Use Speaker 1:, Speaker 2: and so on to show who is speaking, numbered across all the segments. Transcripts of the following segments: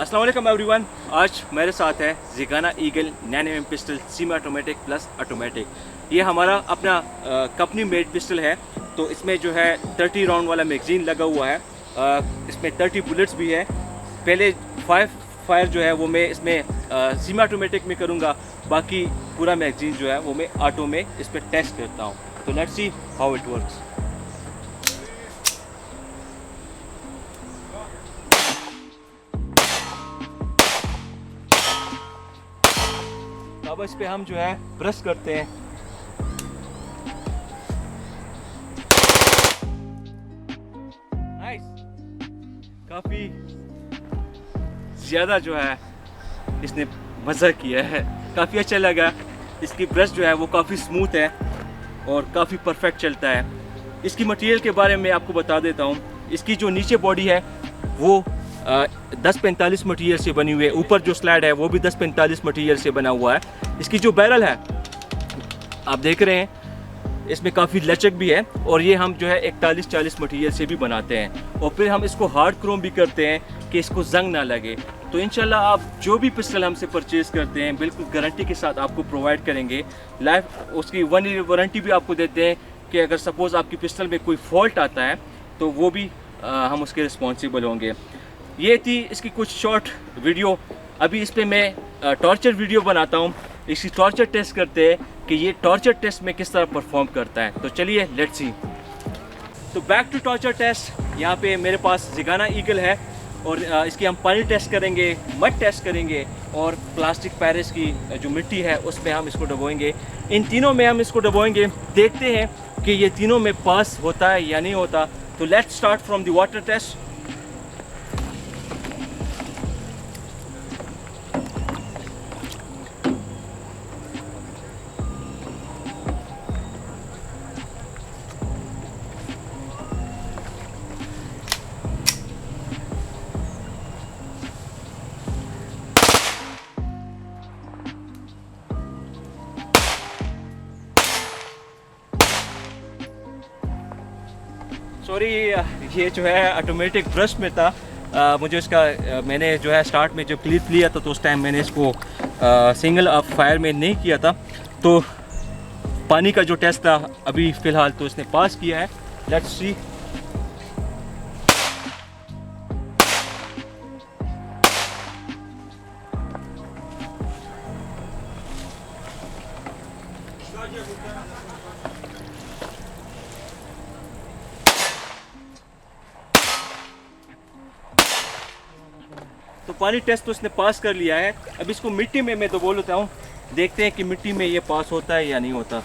Speaker 1: अस्सलाम वालेकुम एवरीवन। आज मेरे साथ है Zigana Eagle 9mm pistol semi automatic plus automatic. ये हमारा अपना कंपनी मेड पिस्टल है। तो इसमें जो है 30 राउंड वाला मैगज़ीन लगा हुआ है। इसमें 30 बुलेट्स भी है। पहले 5 फायर जो है वो मैं इसमें सेमी ऑटोमेटिक में करूँगा, बाकी पूरा मैगज़ीन जो है वो मैं ऑटो में इस पर टेस्ट करता हूँ। तो let's see how it works. अब इस पे हम जो है ब्रश करते हैं। नाइस, काफ़ी ज़्यादा जो है इसने मज़ा किया है, काफ़ी अच्छा लगा। इसकी ब्रश जो है वो काफ़ी स्मूथ है और काफ़ी परफेक्ट चलता है। इसकी मटेरियल के बारे में आपको बता देता हूँ। इसकी जो नीचे बॉडी है वो 1045 मटेरियल से बनी हुई है। ऊपर जो स्लैड है वो भी 1045 मटेरियल से बना हुआ है। इसकी जो बैरल है आप देख रहे हैं, इसमें काफ़ी लचक भी है और ये हम जो है 41-40 मटेरियल से भी बनाते हैं और फिर हम इसको हार्ड क्रोम भी करते हैं कि इसको जंग ना लगे। तो इंशाल्लाह आप जो भी पिस्टल हमसे परचेज़ करते हैं बिल्कुल गारंटी के साथ आपको प्रोवाइड करेंगे। लाइफ उसकी 1 ईयर वारंटी भी आपको देते हैं कि अगर सपोज़ आपकी पिस्टल में कोई फॉल्ट आता है तो वो भी हम उसके रिस्पॉन्सिबल होंगे। ये थी इसकी कुछ शॉर्ट वीडियो। अभी इस पर मैं टॉर्चर वीडियो बनाता हूँ। इसकी टॉर्चर टेस्ट करते हैं कि ये टॉर्चर टेस्ट में किस तरह परफॉर्म करता है। तो चलिए लेट्स सी। तो बैक टू टॉर्चर टेस्ट। यहाँ पे मेरे पास ज़िगाना ईगल है और इसकी हम पानी टेस्ट करेंगे, मड टेस्ट करेंगे और प्लास्टिक पैरिस की जो मिट्टी है उसमें हम इसको डबोएंगे। इन तीनों में हम इसको डबोएंगे, देखते हैं कि ये तीनों में पास होता है या नहीं होता। तो let's start from the water test. Sorry, ये जो है ऑटोमेटिक ब्रश में था। मुझे इसका मैंने जो है स्टार्ट में जो क्लिप लिया था तो उस टाइम मैंने इसको सिंगल फायर में नहीं किया था। तो पानी का जो टेस्ट था अभी फ़िलहाल तो इसने पास किया है। Let's see. तो पानी टेस्ट तो इसने पास कर लिया है। अब इसको मिट्टी में मैं तो बोल देता हूँ, देखते हैं कि मिट्टी में ये पास होता है या नहीं होता।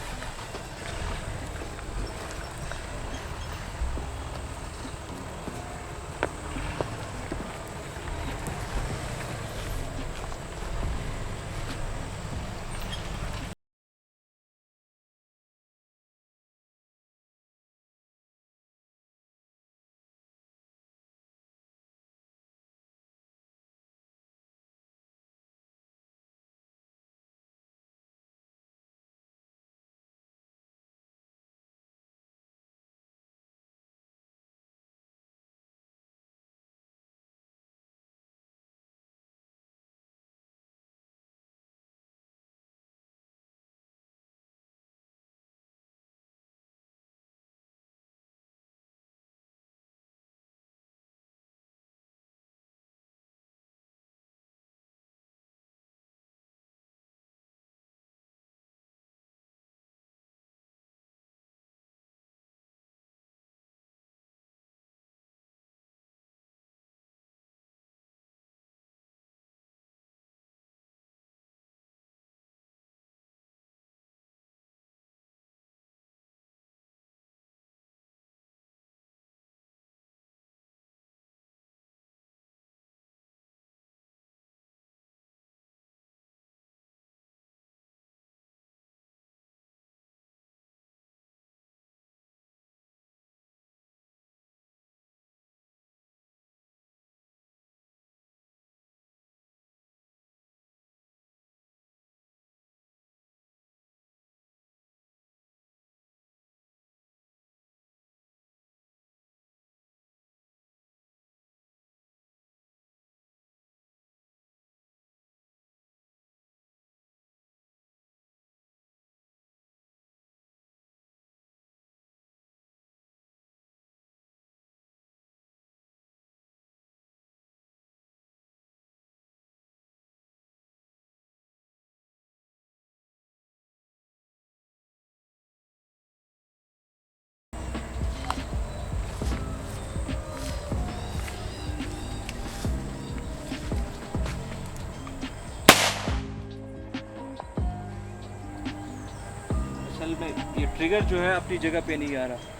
Speaker 1: असल में ये ट्रिगर जो है अपनी जगह पे नहीं आ रहा।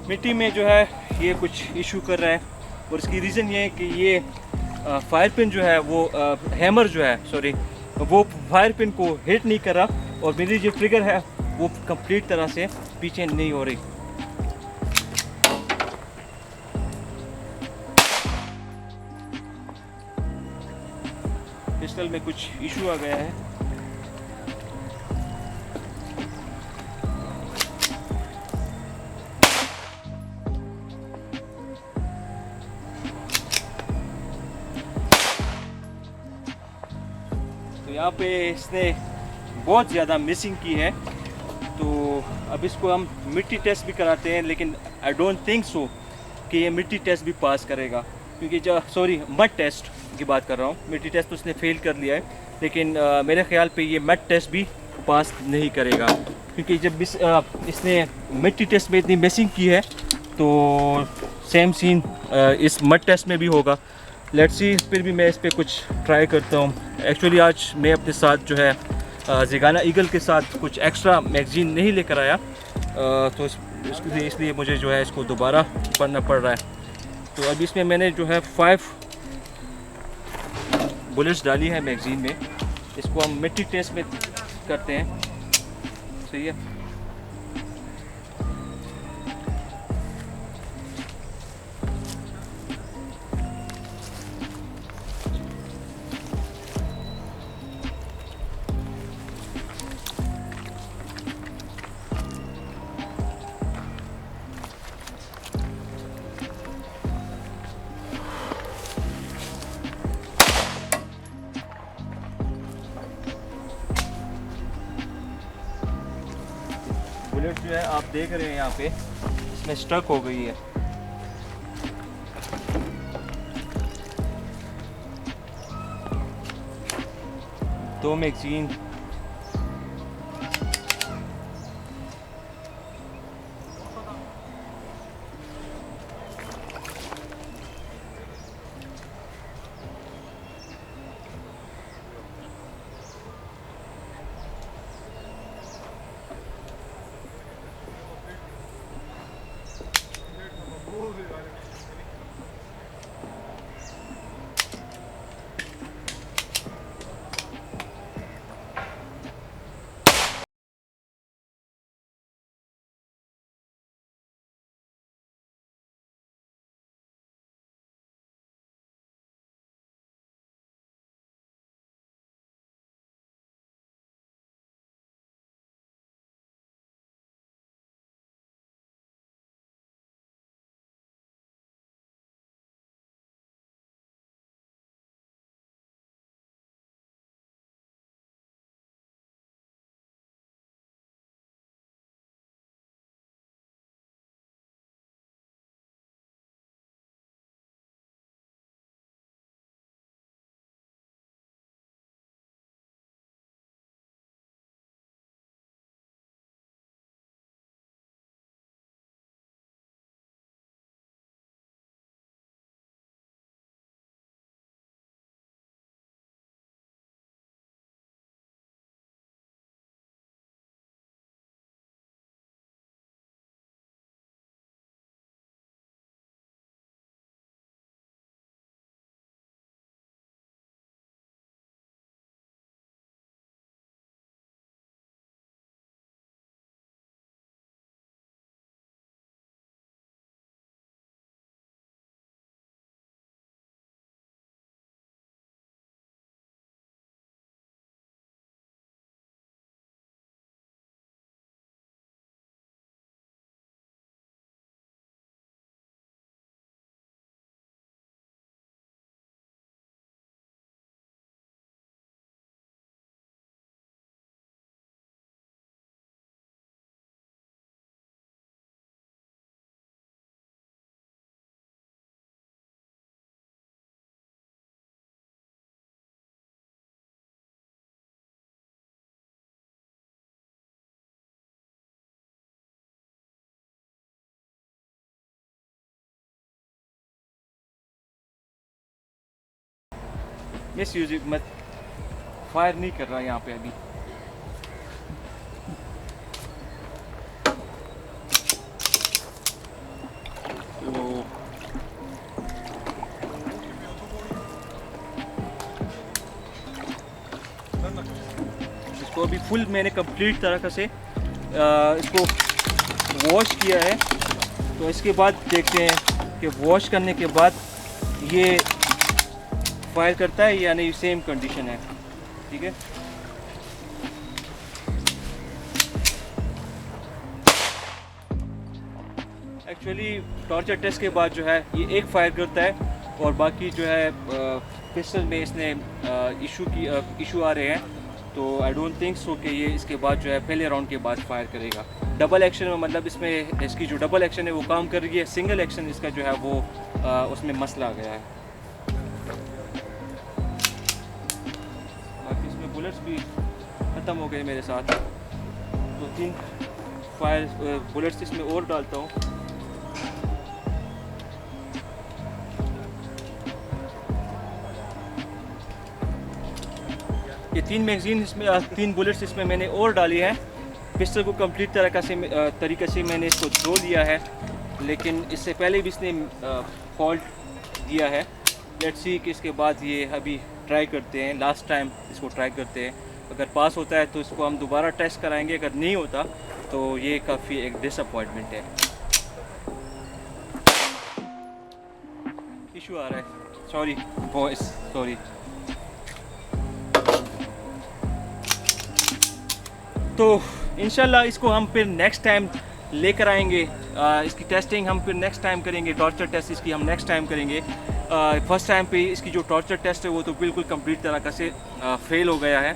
Speaker 1: मिट्टी में जो है ये कुछ इशू कर रहा है और इसकी रीज़न ये है कि ये फायर पिन जो है वो हैमर जो है सॉरी वो फायर पिन को हिट नहीं कर रहा और मेरी जो ट्रिगर है वो कंप्लीट तरह से पीछे नहीं हो रही। पिस्टल में कुछ इशू आ गया है। तो यहाँ पे इसने बहुत ज़्यादा मिसिंग की है, तो अब इसको हम मिट्टी टेस्ट भी कराते हैं, लेकिन आई डोंट थिंक सो कि ये मिट्टी टेस्ट भी पास करेगा, क्योंकि जो सॉरी मड टेस्ट की बात कर रहा हूँ, मिट्टी टेस्ट तो उसने फेल कर लिया है, लेकिन मेरे ख्याल पे ये मड टेस्ट भी पास नहीं करेगा, क्योंकि जब इसने मिट्टी टेस्ट में इतनी मिसिंग की है तो सेम सीन इस मड टेस्ट में भी होगा। लेट्स सी, फिर भी मैं इस पर कुछ ट्राई करता हूँ। एक्चुअली आज मैं अपने साथ जो है ज़िगाना ईगल के साथ कुछ एक्स्ट्रा मैगज़ीन नहीं लेकर आया, तो इसलिए मुझे जो है इसको दोबारा पढ़ना पड़ रहा है। तो अभी इसमें मैंने जो है 5 बुलेट्स डाली है मैगज़ीन में। इसको हम मिट्टी टेस्ट में करते हैं, सही है। बुलेट जो है आप देख रहे हैं यहाँ पे इसमें स्टक हो गई है। दो मैगज़ीन मिस यूज मत फायर नहीं कर रहा यहाँ पे अभी। तो इसको अभी फुल मैंने कंप्लीट तरीके से इसको वॉश किया है। तो इसके बाद देखते हैं कि वॉश करने के बाद ये फायर करता है या नहीं, सेम कंडीशन है। ठीक है, एक्चुअली टॉर्चर टेस्ट के बाद जो है ये एक फायर करता है और बाकी जो है पिस्टल में इसने इशू आ रहे हैं। तो आई डोंट थिंक सो कि ये इसके बाद जो है पहले राउंड के बाद फायर करेगा। डबल एक्शन में मतलब इसमें इसकी जो डबल एक्शन है वो काम कर रही है, सिंगल एक्शन इसका जो है वो उसमें मसला आ गया है। बाकी इसमें बुलेट्स भी ख़त्म हो गए मेरे साथ, तो 3 फायर बुलेट्स इसमें और डालता हूँ। ये 3 मैगज़ीन इसमें 3 बुलेट्स इसमें मैंने और डाली है। पिस्टल को कंप्लीट तरीके से मैंने इसको धो दिया है, लेकिन इससे पहले भी इसने फॉल्ट दिया है। लेट्स सी कि इसके बाद ये अभी ट्राई करते हैं, लास्ट टाइम इसको ट्राई करते हैं। अगर पास होता है तो इसको हम दोबारा टेस्ट कराएंगे, अगर नहीं होता तो ये काफ़ी एक डिसअपॉइंटमेंट है। इशू आ रहा है, सॉरी बॉयस, सॉरी। तो इंशाल्लाह इसको हम फिर नेक्स्ट टाइम लेकर आएंगे। इसकी टेस्टिंग हम फिर नेक्स्ट टाइम करेंगे, टॉर्चर टेस्ट इसकी हम नेक्स्ट टाइम करेंगे। फर्स्ट टाइम पे इसकी जो टॉर्चर टेस्ट है वो तो बिल्कुल कंप्लीट तरीके से फेल हो गया है।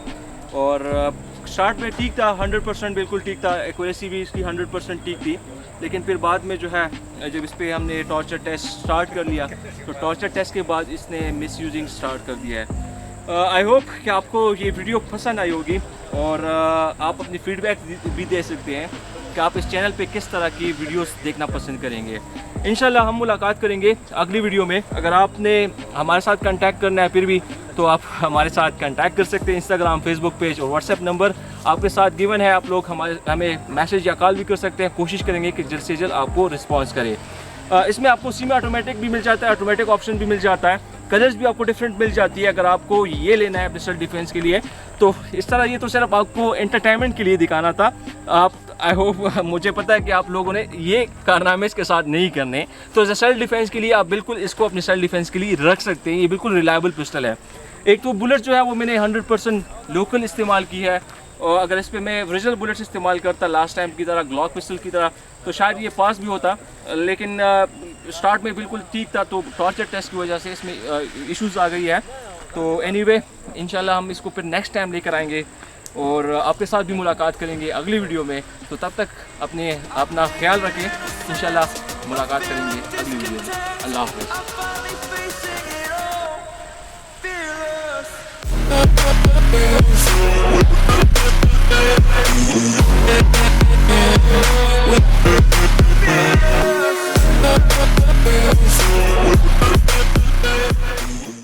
Speaker 1: और स्टार्ट में ठीक था, 100% बिल्कुल ठीक था, एक्यूरेसी भी इसकी 100% ठीक थी। लेकिन फिर बाद में जो है जब इस पर हमने टॉर्चर टेस्ट स्टार्ट कर लिया तो टॉर्चर टेस्ट के बाद इसने मिस यूजिंग स्टार्ट कर दिया है। आई होप कि आपको ये वीडियो पसंद आई होगी और आप अपनी फीडबैक भी दे सकते हैं कि आप इस चैनल पे किस तरह की वीडियोस देखना पसंद करेंगे। इंशाल्लाह हम मुलाकात करेंगे अगली वीडियो में। अगर आपने हमारे साथ कांटेक्ट करना है फिर भी तो आप हमारे साथ कांटेक्ट कर सकते हैं। इंस्टाग्राम, फेसबुक पेज और व्हाट्सएप नंबर आपके साथ गिवन है। आप लोग हमें मैसेज या कॉल भी कर सकते हैं। कोशिश करेंगे कि जल्द से जल्द आपको रिस्पॉन्स करें। इसमें आपको सेमी ऑटोमेटिक भी मिल जाता है, ऑटोमेटिक ऑप्शन भी मिल जाता है, कलर्स भी आपको डिफरेंट मिल जाती है। अगर आपको ये लेना है अपने सेल्फ डिफेंस के लिए तो इस तरह, ये तो सिर्फ आपको एंटरटेनमेंट के लिए दिखाना था। आप आई होप मुझे पता है कि आप लोगों ने ये कारनामे इसके साथ नहीं करने, तो एज सेल्फ डिफेंस के लिए आप बिल्कुल इसको अपने सेल्फ डिफेंस के लिए रख सकते हैं। ये बिल्कुल रिलायबल पिस्टल है। एक तो बुलेट जो है वो मैंने 100% लोकल इस्तेमाल की है, और अगर इस पर मैं ओरिजिनल बुलेट्स इस्तेमाल करता लास्ट टाइम की तरह, ग्लॉक पिस्टल की तरह, तो शायद ये पास भी होता। लेकिन स्टार्ट में बिल्कुल ठीक था, तो टॉर्चर टेस्ट की वजह से इसमें इश्यूज़ आ गई है। तो एनीवे इंशाल्लाह हम इसको फिर नेक्स्ट टाइम लेकर आएंगे और आपके साथ भी मुलाकात करेंगे अगली वीडियो में। तो तब तक अपना ख्याल रखें। इंशाल्लाह मुलाकात करेंगे अगली वीडियो में। अल्लाह हाफ़िज़।